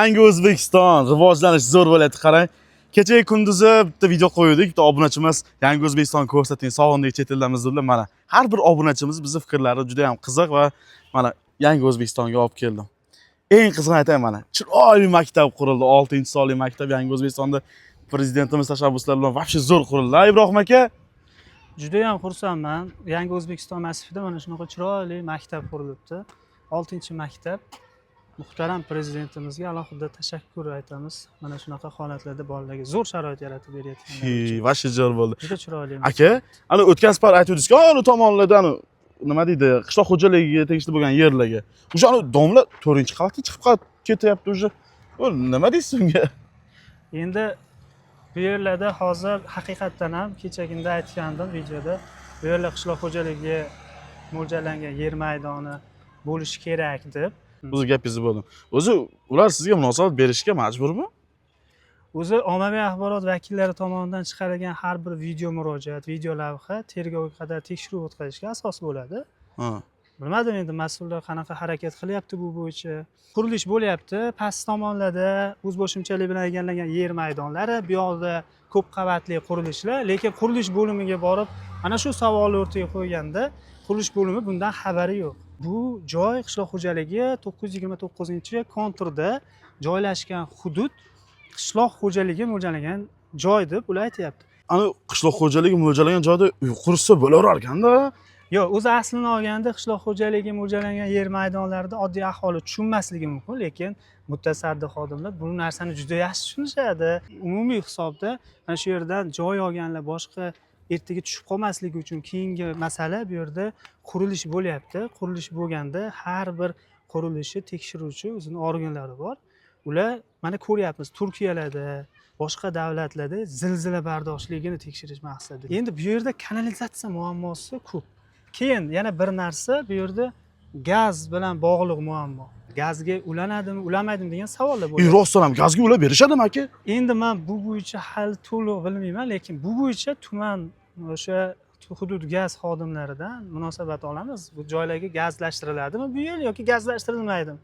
Yangi O'zbekiston rivojlanish zo'r bo'lyapti, qarang. Kecha kunduzi bitta video qo'ydik. Bitta obunachimiz Yangi O'zbekiston ko'rsating, sog'indik chet eldamiz dedilar. Mana har bir obunachimiz bizning fikrlari juda ham qiziq va mana Yangi O'zbekistonga olib keldim. Eng qizig'ini aytayman, mana chiroyli maktab qurildi. 6-sonli maktab Yangi O'zbekistonda prezidentimiz tashabbuslari bilan vobshe zo'r qurildi. Ibrohim aka, Juda ham xursandman. Yangi O'zbekiston massivida mana shunaqa chiroyli maktab qurilibdi. 6-maktab. Muhtaram prezidentimizga alohida tashakkur aytamiz. Mana shunaqa holatlarda bolalarga zo'r sharoit yaratib beryapti. vobshe zo'r bo'ldi. Juda chiroyli. Aka, ana o'tgan safar aytdingiz-ku, ana tomonlardan nima deydi, qishloq xo'jaligiga tegishli bo'lgan yerlarga. O'sha ana domla 4-qavatga chiqib ketyapti o'sha. Bu nima deysiz unga? Endi bu yerlarda hozir haqiqatdan ham kechagina aytgandim videoda, bu yerlar qishloq xo'jaligiga mo'ljallangan yer maydoni bo'lishi kerak deb. O'zi gapingizni bo'ldim. O'zi ular sizga munosabat berishga majburmi? O'zi ommaviy axborot vakillari tomonidan chiqarilgan har bir video murojaat, video lavha tergovga qadar tekshiruv o'tkazishga asos bo'ladi. Ha. Bilmadim endi mas'ullar qanaqa harakat qilyapti bu bo'yicha. Qurilish bo'lyapti, past tomonlarda o'zboshimchalik bilan egallangan yer maydonlari, bu yoqda ko'p qavatli qurilishlar, lekin qurilish bo'limiga borib, ana shu savolni o'rtaga qo'yganda, qurilish bo'limi bundan xabari yo'q. Bu joy qishloq xo'jaligi 929-konturda joylashgan hudud qishloq xo'jaligiga mo'ljallangan joy deb ular aytyapti. Ana qishloq xo'jaligi mo'ljallangan joyda uy qursa bo'laverarkan-da. Yo'q, o'zi aslini olganda qishloq xo'jaligiga mo'ljallangan yer maydonlarida oddiy aholi tushunmasligi mumkin, lekin mutasaddi xodimlar bu narsani juda yaxshi tushunishadi. Umumiy hisobda mana shu yerdan joy olganlar boshqa ertaga tushib qolmasligi uchun keyingi masala bu yerda qurilish bo'lyapti. Qurilish bo'lganda har bir qurilishni tekshiruvchi o'zining organlari bor. Ular mana ko'ryapmiz, Turkiyalarda, boshqa davlatlarda zilzila bardoshligini tekshirish maqsadida. Endi bu yerda kanalizatsiya muammosi ko'p. Keyin yana bir narsa, bu yerda gaz bilan bog'liq muammo. Gazga ulanadimi, ulanmaydimi degan savollar bo'ladi. Rostdan ham gazga ulab berishadimi aka? Endi men bu bo'yicha hali to'liq bilmayman, lekin bu bo'yicha tuman o'sha hudud gaz xodimlaridan munosabat olamiz. Bu joylarga gazlashtiriladimi bu yil yoki gazlashtirilmaydimi?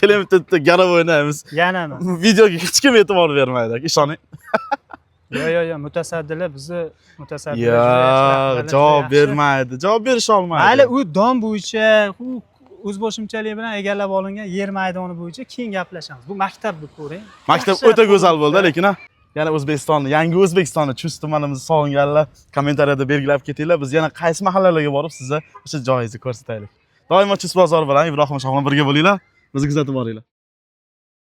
Keling bitta garov o'ynaymiz. Yanami? Videoga hech kim e'tibor bermaydi, ishoning. Yo'q, mutasaddilar bizni mutasaddilar Yo'q, javob bermaydi. Javob berisha olmaydi. Mayli, u dom bo'yicha, u o'zboshimchalik bilan egallab olingan yer maydoni bo'yicha keyin gaplashamiz. Bu maktabni ko'ring. Maktab o'ta go'zal bo'ldi, lekin yana O'zbekistonni, Yangi O'zbekistonni Chust tumanimizni sog'inganlar kommentariyada belgilab ketinglar. Biz yana qaysi mahallalarga borib sizga o'sha joyingizni ko'rsataylik. Doimo Chust bozori bilan Ibrohim Shohman birga bo'linglar. Bizni kuzatib boringlar.